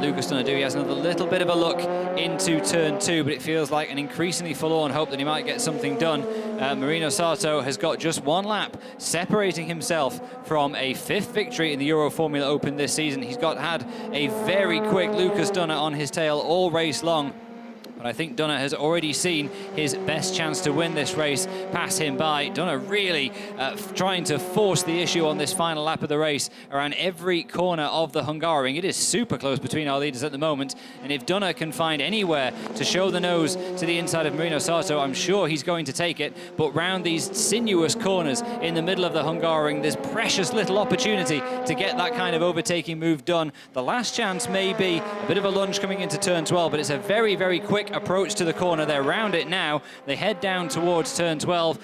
Lucas Dunne do? He has another little bit of a look into turn 2, but it feels like an increasingly forlorn hope that he might get something done. Marino Sato has got just one lap separating himself from a 5th victory in the Euroformula Open this season. He's had a very quick Lucas Dunne on his tail all race long. But I think Dunne has already seen his best chance to win this race pass him by. Dunne really trying to force the issue on this final lap of the race around every corner of the Hungaroring. It is super close between our leaders at the moment, and if Dunne can find anywhere to show the nose to the inside of Marino Sato, I'm sure he's going to take it. But round these sinuous corners in the middle of the Hungaroring, there's precious little opportunity to get that kind of overtaking move done. The last chance may be a bit of a lunge coming into turn 12, but it's a very, very quick approach to the corner. They're round it now. They head down towards turn 12.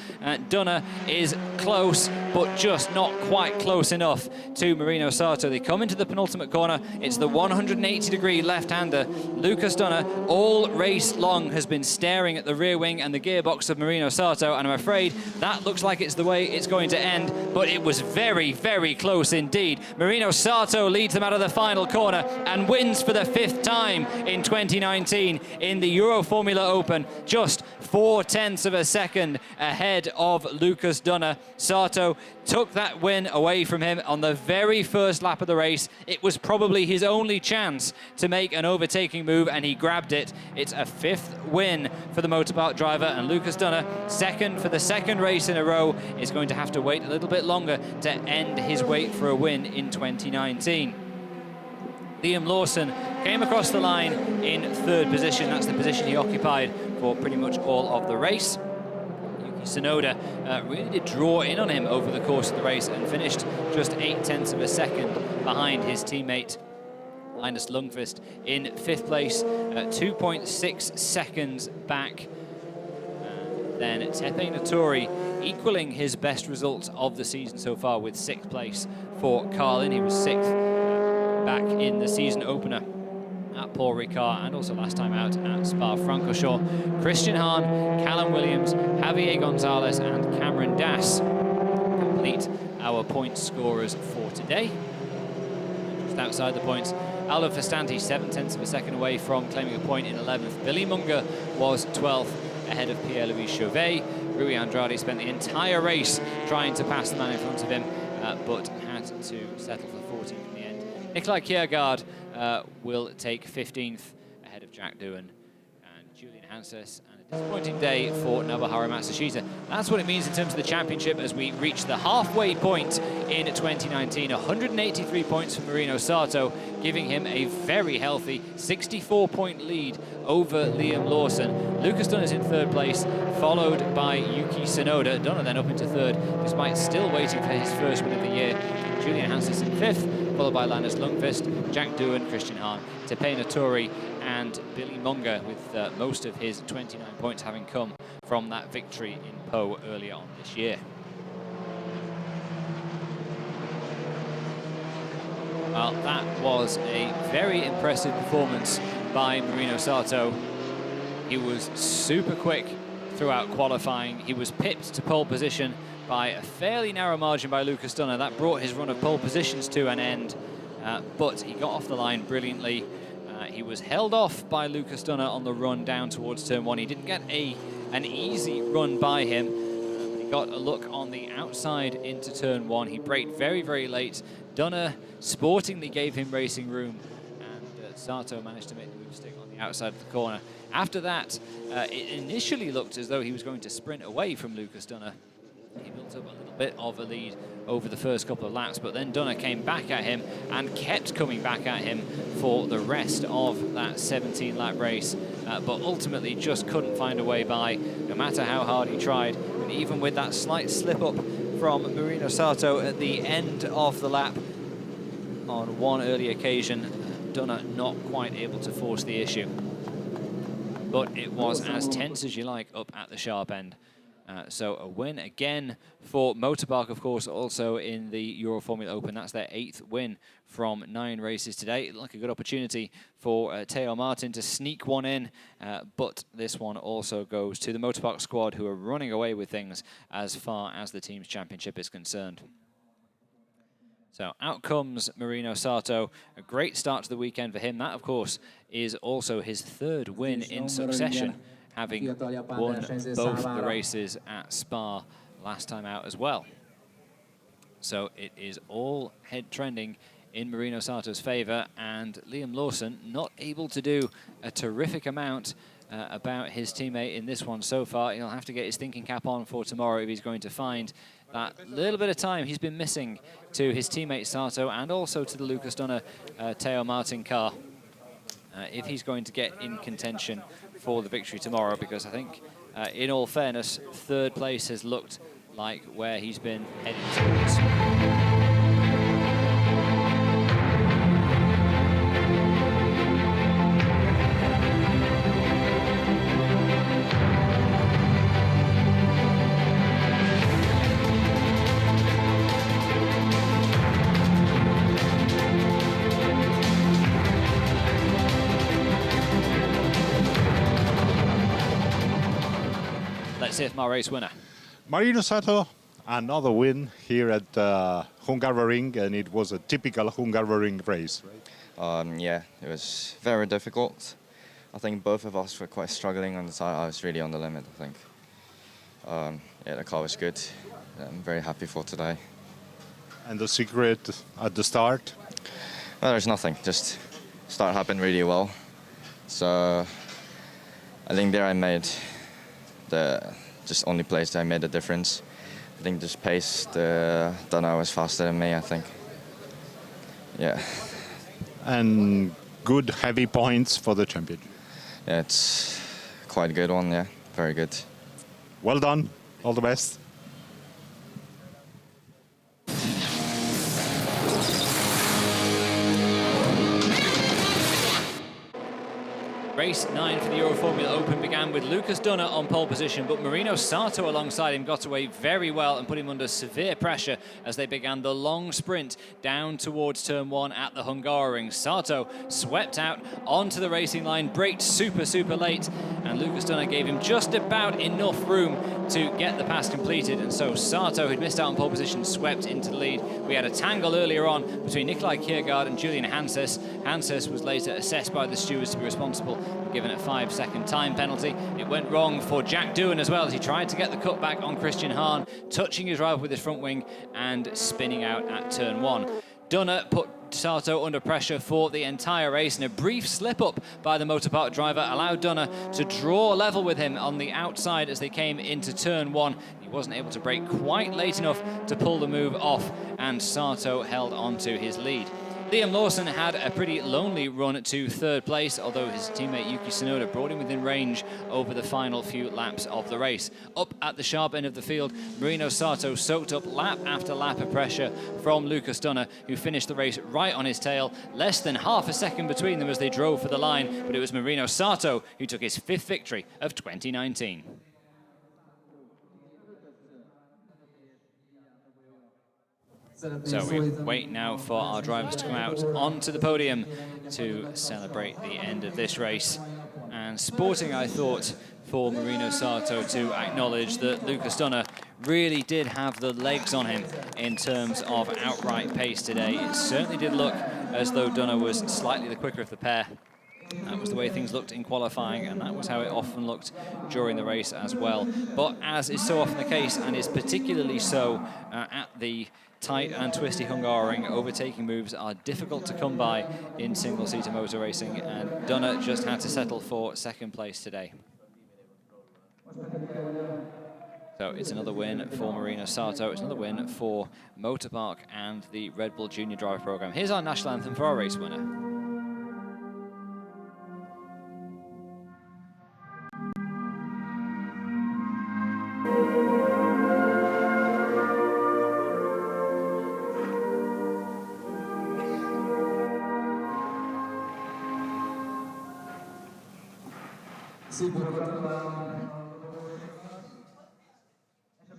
Dunne is close, but just not quite close enough to Marino Sato. They come into the penultimate corner. It's the 180-degree left-hander. Lucas Dunne, all race long, has been staring at the rear wing and the gearbox of Marino Sato, and I'm afraid that looks like it's the way it's going to end, but it was very, very close indeed. Marino Sato leads them out of the final corner and wins for the 5th time in 2019 in the Euroformula Open, just 0.4 of a second ahead of Lucas Dunne. Sato took that win away from him on the very first lap of the race. It was probably his only chance to make an overtaking move, and he grabbed it. It's a 5th win for the motorsport driver, and Lucas Dunne, second for the 2nd race in a row, is going to have to wait a little bit longer to end his wait for a win in 2019. Liam Lawson came across the line in 3rd position. That's the position he occupied for pretty much all of the race. Yuki Tsunoda really did draw in on him over the course of the race and finished just 0.8 of a second behind his teammate Linus Lundqvist in 5th place, 2.6 seconds back. Then Tepe Naturi equaling his best results of the season so far with 6th place for Carlin. He was 6th back in the season opener at Paul Ricard, and also last time out at Spa-Francorchamps. Christian Hahn, Callum Williams, Javier Gonzalez and Cameron Dass complete our point scorers for today. Just outside the points, Aldo Festanti 0.7 of a second away from claiming a point in 11th. Billy Munger was 12th ahead of Pierre-Louis Chauvet. Rui Andrade spent the entire race trying to pass the man in front of him, but had to settle for 14th in the end. Nikolai Kjærgaard will take 15th ahead of Jack Doohan and Julian Hanses. And a disappointing day for Nobuharu Matsushita. That's what it means in terms of the championship as we reach the halfway point in 2019. 183 points for Marino Sato, giving him a very healthy 64-point lead over Liam Lawson. Lucas Dunne is in 3rd place, followed by Yuki Tsunoda. Dunne then up into 3rd, despite still waiting for his first win of the year. Julian Hanses in 5th, followed by Linus Lundqvist, Jack Doohan, Christian Hahn, Tepe Naturi and Billy Munger, with most of his 29 points having come from that victory in Po earlier on this year. Well, that was a very impressive performance by Marino Sato. He was super quick throughout qualifying. He was pipped to pole position by a fairly narrow margin by Lucas Dunne. That brought his run of pole positions to an end, but he got off the line brilliantly. He was held off by Lucas Dunne on the run down towards turn 1. He didn't get an easy run by him. He got a look on the outside into turn 1. He braked very, very late. Dunne sportingly gave him racing room, and but Sato managed to make the move stick on the outside of the corner. After that, it initially looked as though he was going to sprint away from Lucas Dunne. He built up a little bit of a lead over the first couple of laps, but then Dunne came back at him and kept coming back at him for the rest of that 17-lap race, but ultimately just couldn't find a way by, no matter how hard he tried. And even with that slight slip-up from Marino Sato at the end of the lap on one early occasion, Dunne not quite able to force the issue. But it was as tense as you like up at the sharp end. So a win again for Motopark, of course, also in the Euroformula Open. That's their 8th win from 9 races today. Like a good opportunity for Teo Martin to sneak one in, but this one also goes to the Motopark squad, who are running away with things as far as the team's championship is concerned. So out comes Marino Sato. A great start to the weekend for him. That, of course, is also his 3rd win in succession, having won both the races at Spa last time out as well. So it is all head trending in Marino Sato's favour, and Liam Lawson not able to do a terrific amount about his teammate in this one so far. He'll have to get his thinking cap on for tomorrow if he's going to find that little bit of time he's been missing to his teammate Sato and also to the Lucas Dunne Teo Martin car. If he's going to get in contention for the victory tomorrow, because I think, in all fairness, 3rd place has looked like where he's been heading towards. Let's see if my race winner. Marino Sato, another win here at Hungaroring, and it was a typical Hungaroring race, right? Yeah, it was very difficult. I think both of us were quite struggling on the side. I was really on the limit, I think. Yeah, the car was good. I'm very happy for today. And the secret at the start? Well, there's nothing. Just start happened really well. So I think there I made the just only place that I made a difference. I think this pace, Dunne was faster than me, I think. Yeah. And good heavy points for the champion. Yeah, it's quite a good one, yeah. Very good. Well done. All the best. Race 9 for the Euroformula Open began with Lucas Dunne on pole position, but Marino Sato alongside him got away very well and put him under severe pressure as they began the long sprint down towards turn 1 at the Hungaroring. Sato swept out onto the racing line, braked super late, and Lucas Dunne gave him just about enough room to get the pass completed, and so Sato, who'd missed out on pole position, swept into the lead. We had a tangle earlier on between Nikolai Kiergaard and Julian Hanses. Hanses was later assessed by the stewards to be responsible, given a 5-second time penalty. It went wrong for Jack Doohan as well as he tried to get the cutback on Christian Hahn, touching his rival with his front wing and spinning out at turn 1. Dunne put Sato under pressure for the entire race, and a brief slip-up by the Motopark driver allowed Dunne to draw level with him on the outside as they came into turn 1. He wasn't able to brake quite late enough to pull the move off, and Sato held on to his lead. Liam Lawson had a pretty lonely run to 3rd place, although his teammate Yuki Tsunoda brought him within range over the final few laps of the race. Up at the sharp end of the field, Marino Sato soaked up lap after lap of pressure from Lucas Dunne, who finished the race right on his tail. Less than half a second between them as they drove for the line, but it was Marino Sato who took his 5th victory of 2019. So we wait now for our drivers to come out onto the podium to celebrate the end of this race. And sporting, I thought, for Marino Sato to acknowledge that Lucas Dunne really did have the legs on him in terms of outright pace today. It certainly did look as though Dunne was slightly the quicker of the pair. That was the way things looked in qualifying, and that was how it often looked during the race as well. But as is so often the case, and is particularly so at the tight and twisty Hungaroring, overtaking moves are difficult to come by in single-seater motor racing, and Dunne just had to settle for second place today. So it's another win for Marino Sato, it's another win for Motorpark and the Red Bull Junior Driver Programme. Here's our national anthem for our race winner.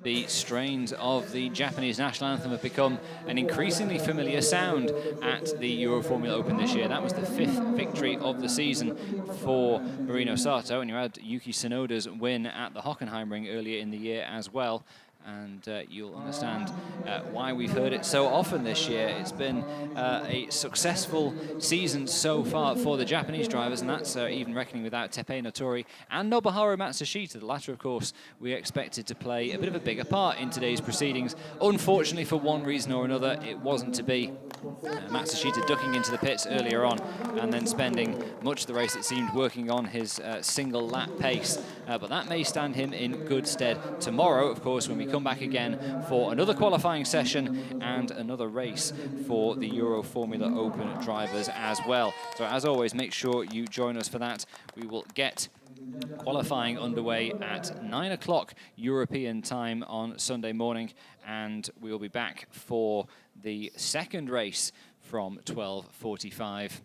The strains of the Japanese national anthem have become an increasingly familiar sound at the Euroformula Open this year. That was the 5th victory of the season for Marino Sato, and you had Yuki Tsunoda's win at the Hockenheimring earlier in the year as well. And you'll understand why we've heard it so often this year. It's been a successful season so far for the Japanese drivers, and that's even reckoning without Teppei Notori and Nobuharu Matsushita. The latter, of course, we expected to play a bit of a bigger part in today's proceedings. Unfortunately, for one reason or another, it wasn't to be. Matsushita ducking into the pits earlier on and then spending much of the race, it seemed, working on his single lap pace. But that may stand him in good stead tomorrow, of course, when we come back again for another qualifying session and another race for the Euroformula Open drivers as well. So as always, make sure you join us for that. We will get qualifying underway at 9 o'clock European time on Sunday morning, and we will be back for the second race from 12:45.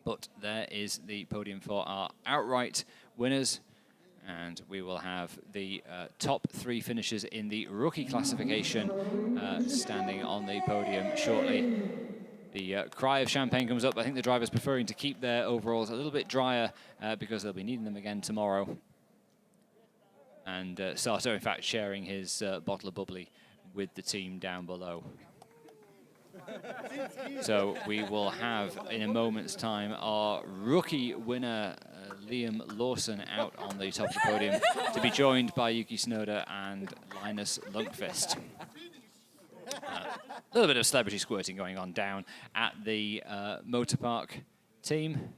But there is the podium for our outright winners, and we will have the top 3 finishers in the rookie classification standing on the podium shortly. The cry of champagne comes up. I think the drivers preferring to keep their overalls a little bit drier because they'll be needing them again tomorrow. And Sato, in fact, sharing his bottle of bubbly with the team down below. So we will have, in a moment's time, our rookie winner, Liam Lawson, out on the top of the podium to be joined by Yuki Tsunoda and Linus Lundqvist. A little bit of celebrity squirting going on down at the Motorpark team.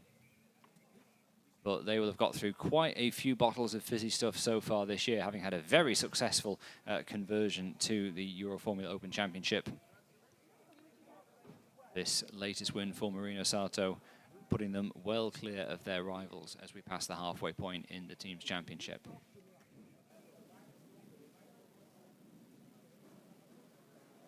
But they will have got through quite a few bottles of fizzy stuff so far this year, having had a very successful conversion to the Euroformula Open Championship. This latest win for Marino Sato, putting them well clear of their rivals as we pass the halfway point in the team's championship.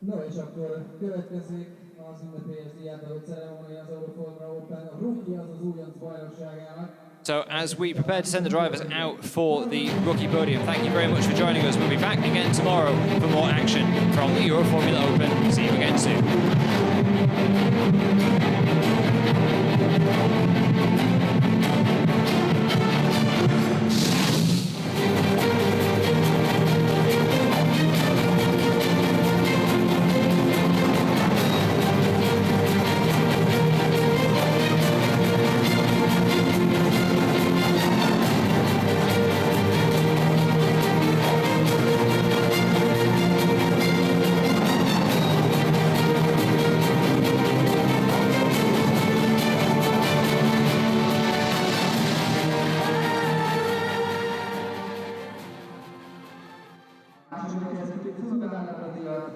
No, és akkor következik az ünnepélyes díjátadó ceremónia az Euroformula Open Rookie, azaz újonc bajnokságának. So as we prepare to send the drivers out for the rookie podium, thank you very much for joining us. We'll be back again tomorrow for more action from the Euroformula Open. See you again soon.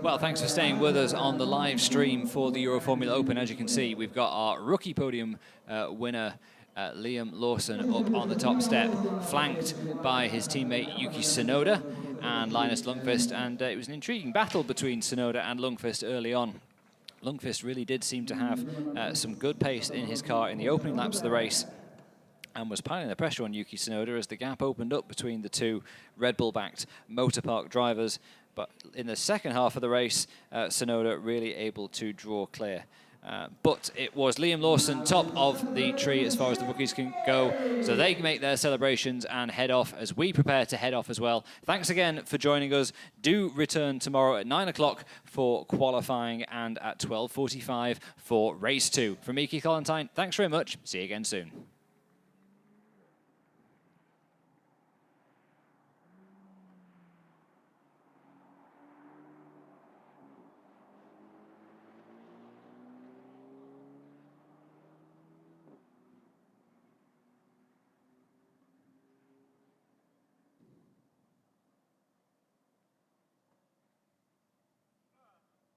Well, thanks for staying with us on the live stream for the Euroformula Open. As you can see, we've got our rookie podium winner, Liam Lawson, up on the top step, flanked by his teammate Yuki Tsunoda and Linus Lundqvist. And it was an intriguing battle between Tsunoda and Lundqvist early on. Lundqvist really did seem to have some good pace in his car in the opening laps of the race, and was piling the pressure on Yuki Tsunoda as the gap opened up between the two Red Bull-backed Motorpark drivers. But in the second half of the race, Tsunoda really able to draw clear. But it was Liam Lawson top of the tree as far as the rookies can go. So they can make their celebrations and head off as we prepare to head off as well. Thanks again for joining us. Do return tomorrow at 9 o'clock for qualifying and at 12:45 for race 2. From me, Keith Valentine, thanks very much. See you again soon.